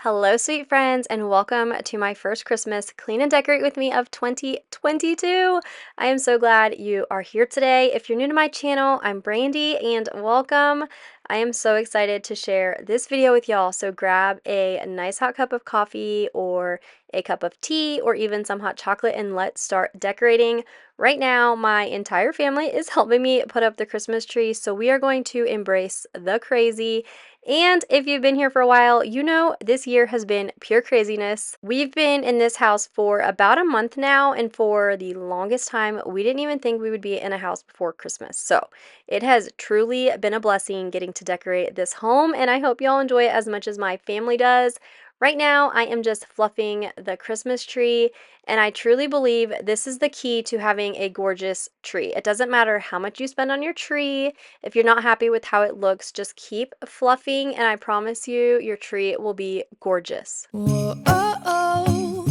Hello, sweet friends, and welcome to my first Christmas Clean and Decorate with Me of 2022. I am so glad you are here today. If you're new to my channel, I'm Brandy, and welcome. I am so excited to share this video with y'all, so grab a nice hot cup of coffee or a cup of tea or even some hot chocolate and let's start decorating. Right now, my entire family is helping me put up the Christmas tree, so we are going to embrace the crazy. And if you've been here for a while, you know this year has been pure craziness. We've been in this house for about a month now, and for the longest time, we didn't even think we would be in a house before Christmas. So it has truly been a blessing getting to decorate this home, and I hope y'all enjoy it as much as my family does. Right now, I am just fluffing the Christmas tree, and I truly believe this is the key to having a gorgeous tree. It doesn't matter how much you spend on your tree. If you're not happy with how it looks, just keep fluffing, and I promise you, your tree will be gorgeous. Whoa, oh, oh.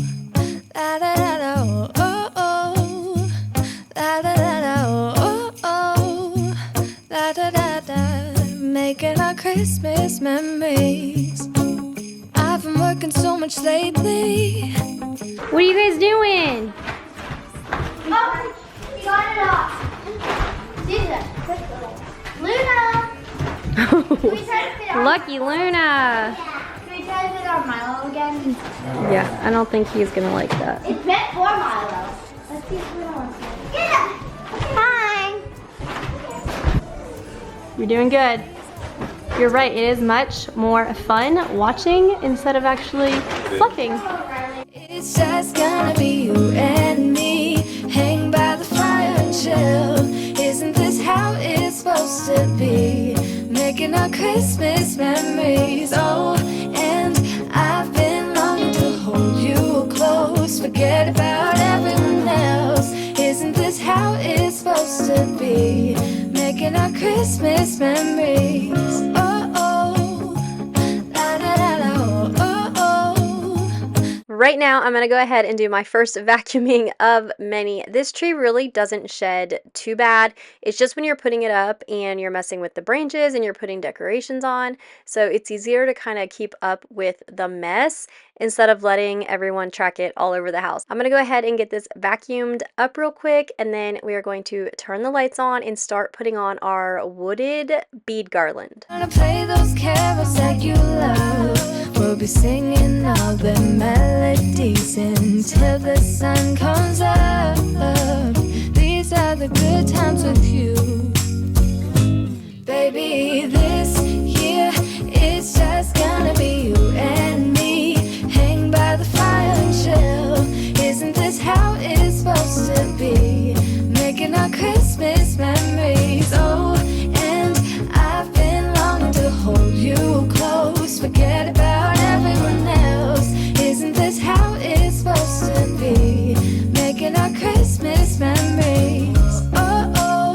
Da, da, da, da, oh, oh. Da, da, da, da, oh, oh. Da, da, da, da. Making our Christmas memories. I've been working so much lately. What are you guys doing? Oh, you got it off. Luna! Can we try to fit our Lucky Luna! Yeah. Can we try to fit our Milo again? Yeah, I don't think he's gonna like that. It's meant for Milo. Let's see if Luna wants to. Get up! Fine. You're doing good. You're right, it is much more fun watching instead of actually fluffing. It's just gonna be you and me. Hang by the fire and chill. Isn't this how it's supposed to be? Making our Christmas memories. Oh, and I've been longing to hold you close. Forget about everyone else. Isn't this how it's supposed to be? Making our Christmas memories. Oh, oh. La, da, da, da, oh, oh, oh. Right now, I'm going to go ahead and do my first vacuuming of many. This tree really doesn't shed too bad. It's just when you're putting it up and you're messing with the branches and you're putting decorations on. So it's easier to kind of keep up with the mess instead of letting everyone track it all over the house. I'm going to go ahead and get this vacuumed up real quick, and then we are going to turn the lights on and start putting on our wooded bead garland. Gonna play those carols that you love. We'll be singing all the melodies until the sun comes up. These are the good times with you. Baby, this year it's just gonna be you and me. Hang by the fire and chill. Isn't this how it's supposed to be? Making our Christmas memories. Oh, and I've been longing to hold you close. Forget about everyone else. Isn't this how it's supposed to be? Making our Christmas memories. Oh, oh.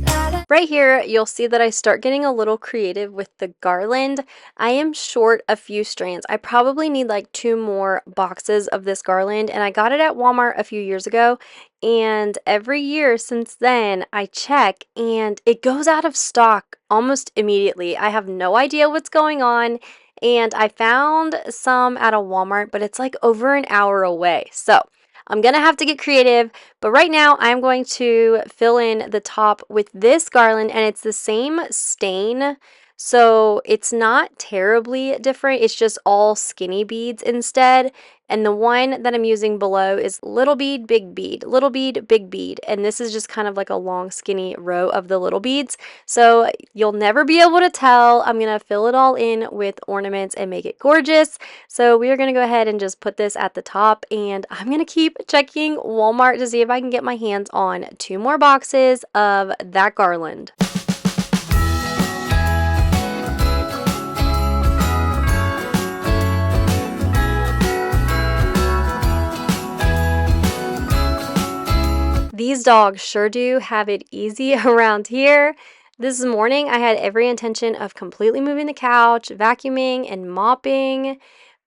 La, da. Right here, you'll see that I start getting a little creative with the garland. I am short a few strands. I probably need like 2 more boxes of this garland, and I got it at Walmart a few years ago. And every year since then, I check and it goes out of stock almost immediately. I have no idea what's going on. And I found some at a Walmart, but it's like over an hour away. So I'm gonna have to get creative, but right now I'm going to fill in the top with this garland, and it's the same stain, so it's not terribly different. It's just all skinny beads instead, and the one that I'm using below is little bead, big bead, little bead, big bead, and this is just kind of like a long skinny row of the little beads, so you'll never be able to tell. I'm gonna fill it all in with ornaments and make it gorgeous. So we are gonna go ahead and just put this at the top, and I'm gonna keep checking Walmart to see if I can get my hands on 2 more boxes of that garland. These dogs sure do have it easy around here. This morning, I had every intention of completely moving the couch, vacuuming, and mopping,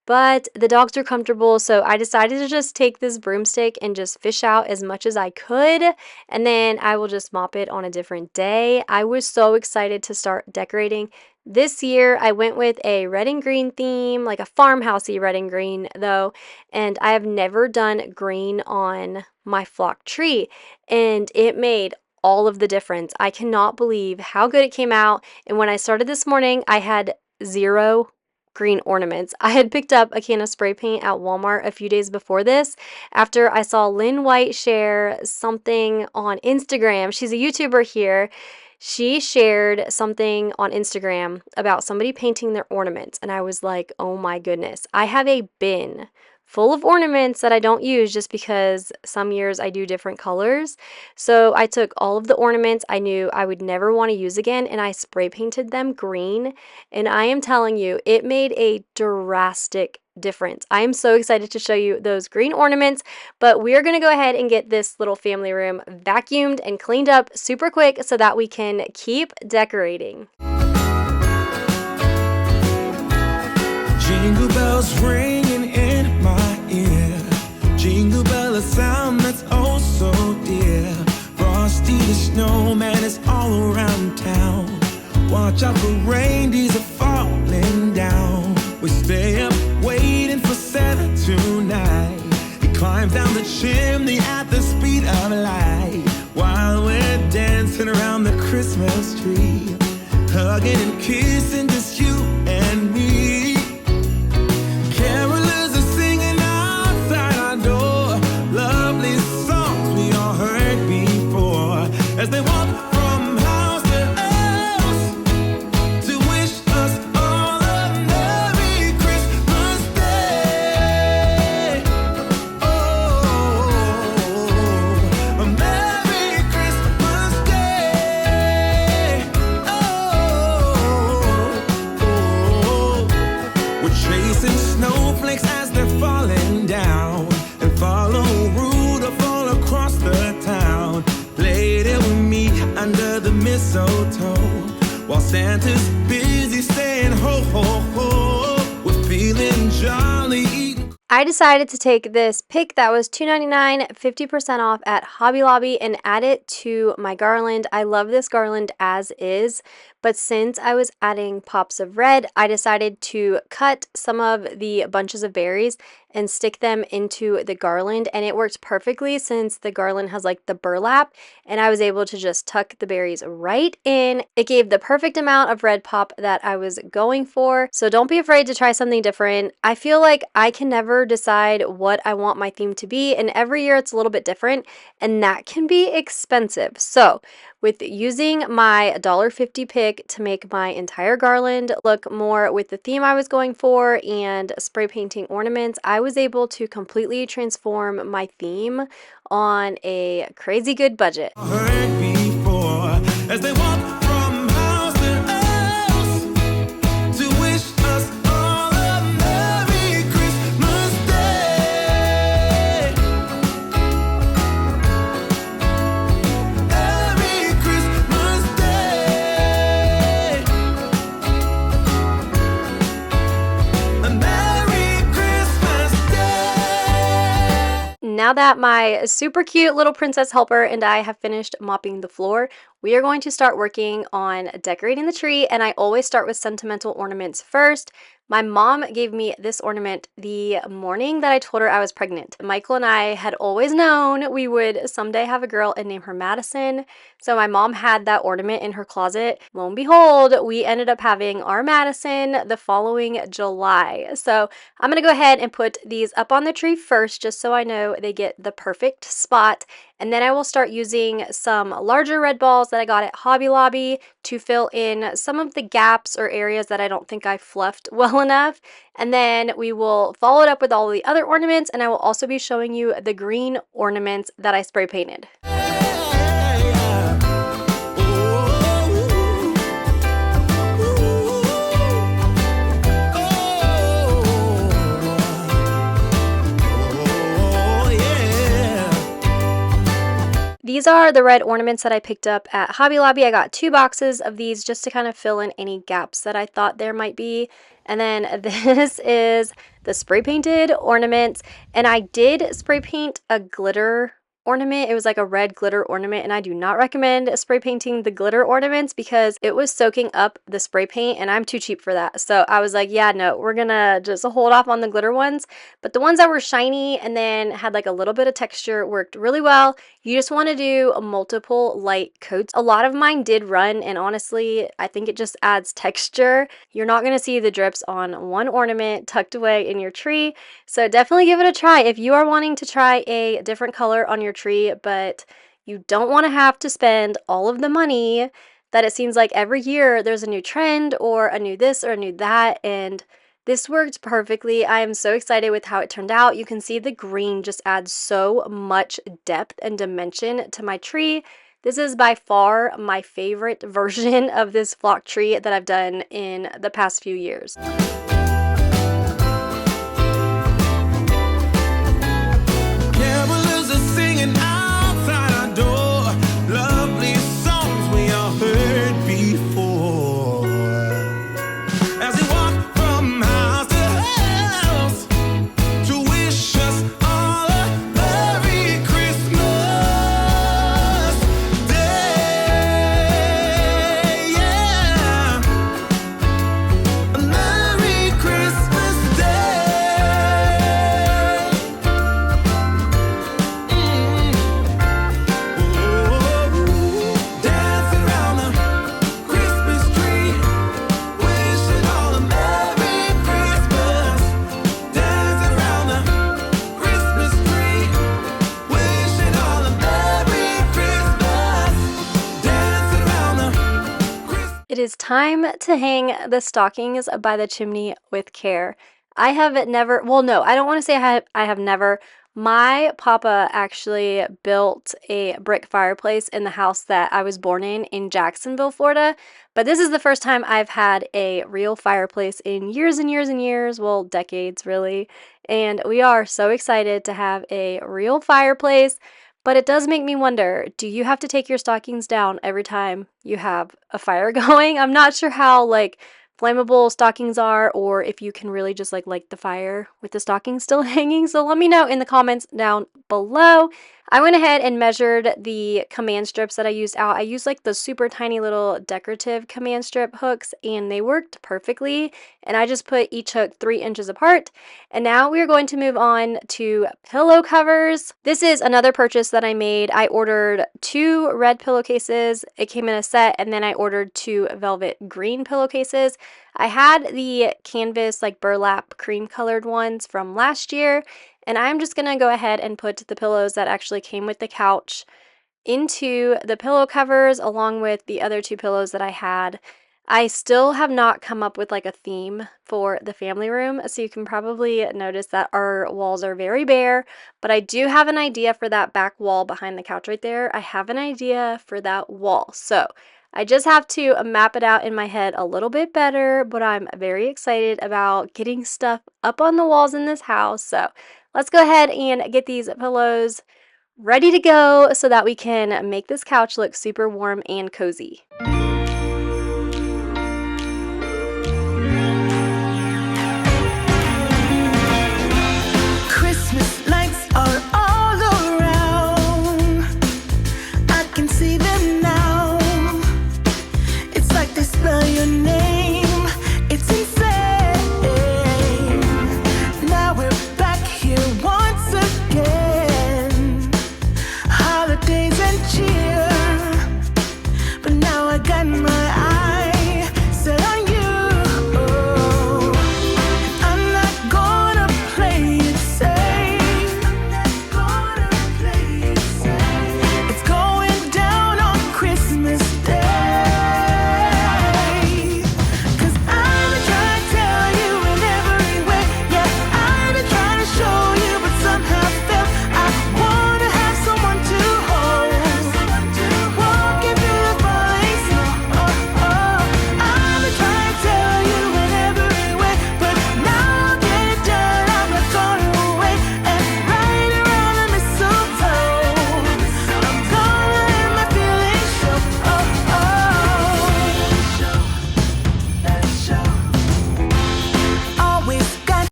but the dogs are comfortable, so I decided to just take this broomstick and just fish out as much as I could, and then I will just mop it on a different day. I was so excited to start decorating This year I went with a red and green theme, like a farmhousey red and green though, and I have never done green on my flock tree, and it made all of the difference. I cannot believe how good it came out, and when I started this morning, I had 0 green ornaments. I had picked up a can of spray paint at Walmart a few days before this after I saw Lynn White share something on Instagram. She's a YouTuber here. She shared something on Instagram about somebody painting their ornaments, and I was like, oh my goodness. I have a bin full of ornaments that I don't use just because some years I do different colors. So I took all of the ornaments I knew I would never want to use again, and I spray painted them green, and I am telling you, it made a drastic difference. I am so excited to show you those green ornaments, but we're going to go ahead and get this little family room vacuumed and cleaned up super quick so that we can keep decorating. Jingle bells ringing in my ear. Jingle bell, a sound that's oh so dear. Frosty the snowman is all around town. Watch out for reindeers are falling down. We stay up waiting for Santa tonight. He climbs down the chimney at the speed of light, while we're dancing around the Christmas tree, hugging and kissing just you and me. Carolers are singing outside our door, lovely songs we all heard before, as they walk from house to house to wish us all a Merry Christmas Day. Oh, a Merry Christmas Day. Oh, we're chasing snowflakes as they're falling down, and follow Rudolph all across the town. Later we meet under the mistletoe, while Santa's busy saying ho ho ho. We're feeling jolly, eating. I decided to take this pick that was $2.99, 50% off at Hobby Lobby, and add it to my garland. I love this garland as is, but since I was adding pops of red, I decided to cut some of the bunches of berries and stick them into the garland, and it worked perfectly since the garland has like the burlap, and I was able to just tuck the berries right in. It gave the perfect amount of red pop that I was going for, so don't be afraid to try something different. I feel like I can never decide what I want my theme to be, and every year it's a little bit different, and that can be expensive. So with using my $1.50 pick to make my entire garland look more with the theme I was going for and spray painting ornaments, I was able to completely transform my theme on a crazy good budget. Heard before, as they walk from house to house to wish us all a Merry Christmas Day. Merry Christmas Day. A Merry Christmas Day. Now that my super cute little princess helper and I have finished mopping the floor, we are going to start working on decorating the tree, and I always start with sentimental ornaments first. My mom gave me this ornament the morning that I told her I was pregnant. Michael and I had always known we would someday have a girl and name her Madison, so my mom had that ornament in her closet. Lo and behold, we ended up having our Madison the following July. So I'm going to go ahead and put these up on the tree first just so I know they get the perfect spot, and then I will start using some larger red balls that I got at Hobby Lobby to fill in some of the gaps or areas that I don't think I fluffed well enough. And then we will follow it up with all the other ornaments, and I will also be showing you the green ornaments that I spray painted. These are the red ornaments that I picked up at Hobby Lobby. I got 2 boxes of these just to kind of fill in any gaps that I thought there might be. And then this is the spray painted ornaments. And I did spray paint a glitter ornament. It was like a red glitter ornament, and I do not recommend spray painting the glitter ornaments because it was soaking up the spray paint and I'm too cheap for that. So I was like, yeah, no, we're gonna just hold off on the glitter ones. But the ones that were shiny and then had like a little bit of texture worked really well. You just want to do multiple light coats. A lot of mine did run, and honestly, I think it just adds texture. You're not going to see the drips on one ornament tucked away in your tree. So definitely give it a try if you are wanting to try a different color on your tree, but you don't want to have to spend all of the money that it seems like every year there's a new trend or a new this or a new that, and this worked perfectly. I am so excited with how it turned out. You can see the green just adds so much depth and dimension to my tree. This is by far my favorite version of this flock tree that I've done in the past few years. Carolers are singing outside our door, lovely songs we all heard before. As we walk from house to house to wish us all a Merry Christmas Day, yeah, a Merry Christmas Day. Dancing around the Christmas tree, wishing all a Merry Christmas. Dancing around the Christmas tree, wishing all a Merry Christmas. Dancing around the Christmas. It is time to hang the stockings by the chimney with care. I have never, well, no, I don't want to say I have never. My papa actually built a brick fireplace in the house that I was born in Jacksonville, Florida. But this is the first time I've had a real fireplace in years and years and years, well, decades really. And we are so excited to have a real fireplace. But it does make me wonder, do you have to take your stockings down every time you have a fire going? I'm not sure how like flammable stockings are, or if you can really just like light the fire with the stockings still hanging. So let me know in the comments down below. I went ahead and measured the command strips that I used out. I used like the super tiny little decorative command strip hooks, and they worked perfectly. And I just put each hook 3 inches apart. And now we are going to move on to pillow covers. This is another purchase that I made. I ordered 2 red pillowcases. It came in a set, and then I ordered 2 velvet green pillowcases. I had the canvas like burlap cream colored ones from last year, and I'm just going to go ahead and put the pillows that actually came with the couch into the pillow covers along with the other 2 pillows that I had. I still have not come up with like a theme for the family room, so you can probably notice that our walls are very bare, but I do have an idea for that back wall behind the couch right there. I have an idea for that wall, so I just have to map it out in my head a little bit better, but I'm very excited about getting stuff up on the walls in this house. So let's go ahead and get these pillows ready to go so that we can make this couch look super warm and cozy. Christmas lights are all around. I can see them now. It's like they spell your name. It's insane. Now we're back here once again. Holidays and cheer. But now I got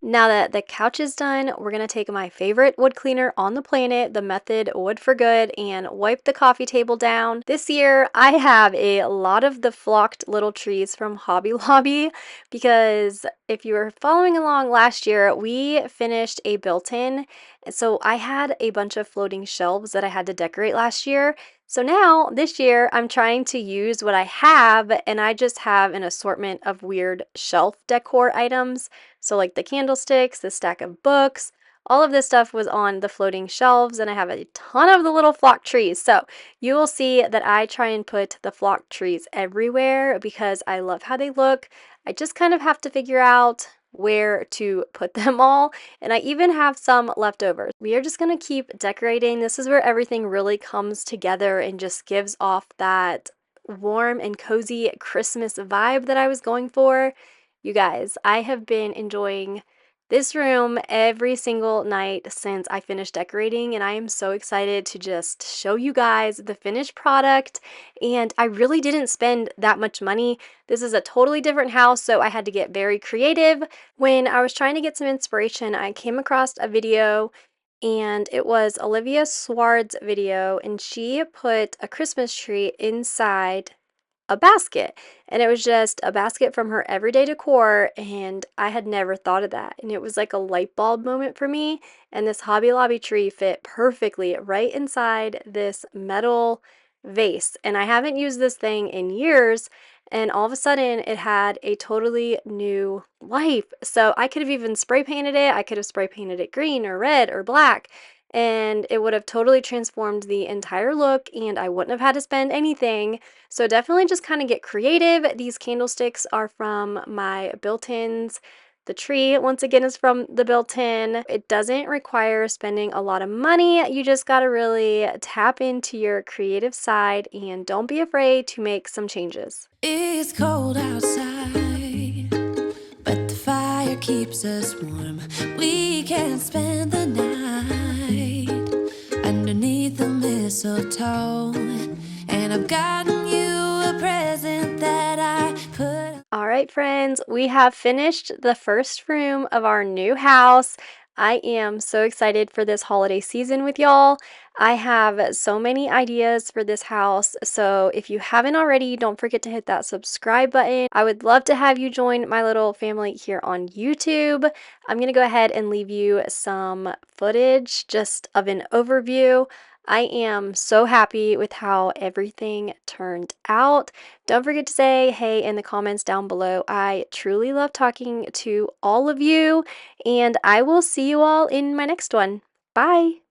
Now that the couch is done, we're going to take my favorite wood cleaner on the planet, the Method Wood for Good, and wipe the coffee table down. This year, I have a lot of the flocked little trees from Hobby Lobby because if you were following along last year, we finished a built-in. So I had a bunch of floating shelves that I had to decorate last year. So now, this year, I'm trying to use what I have, and I just have an assortment of weird shelf decor items. So like the candlesticks, the stack of books, all of this stuff was on the floating shelves, and I have a ton of the little flock trees. So you will see that I try and put the flock trees everywhere because I love how they look. I just kind of have to figure out where to put them all, and I even have some leftovers. We are just gonna keep decorating. This is where everything really comes together and just gives off that warm and cozy Christmas vibe that I was going for. You guys, I have been enjoying this room every single night since I finished decorating, and I am so excited to just show you guys the finished product. And I really didn't spend that much money. This is a totally different house, so I had to get very creative. When I was trying to get some inspiration, I came across a video, and it was Olivia Sward's video, and she put a Christmas tree inside a basket, and it was just a basket from her everyday decor, and I had never thought of that, and it was like a light bulb moment for me. And this Hobby Lobby tree fit perfectly right inside this metal vase, and I haven't used this thing in years, and all of a sudden it had a totally new life. So I could have even spray painted it. I could have spray painted it green or red or black, and it would have totally transformed the entire look, and I wouldn't have had to spend anything. So definitely just kind of get creative. These candlesticks are from my built-ins. The tree, once again, is from the built-in. It doesn't require spending a lot of money. You just gotta really tap into your creative side and don't be afraid to make some changes. It's cold outside, but the fire keeps us warm. We can spend the night underneath the mistletoe, and I've gotten you a present that I put. All right, friends, we have finished the first room of our new house. I am so excited for this holiday season with y'all. I have so many ideas for this house, so if you haven't already, don't forget to hit that subscribe button. I would love to have you join my little family here on YouTube. I'm going to go ahead and leave you some footage just of an overview. I am so happy with how everything turned out. Don't forget to say hey in the comments down below. I truly love talking to all of you, and I will see you all in my next one. Bye!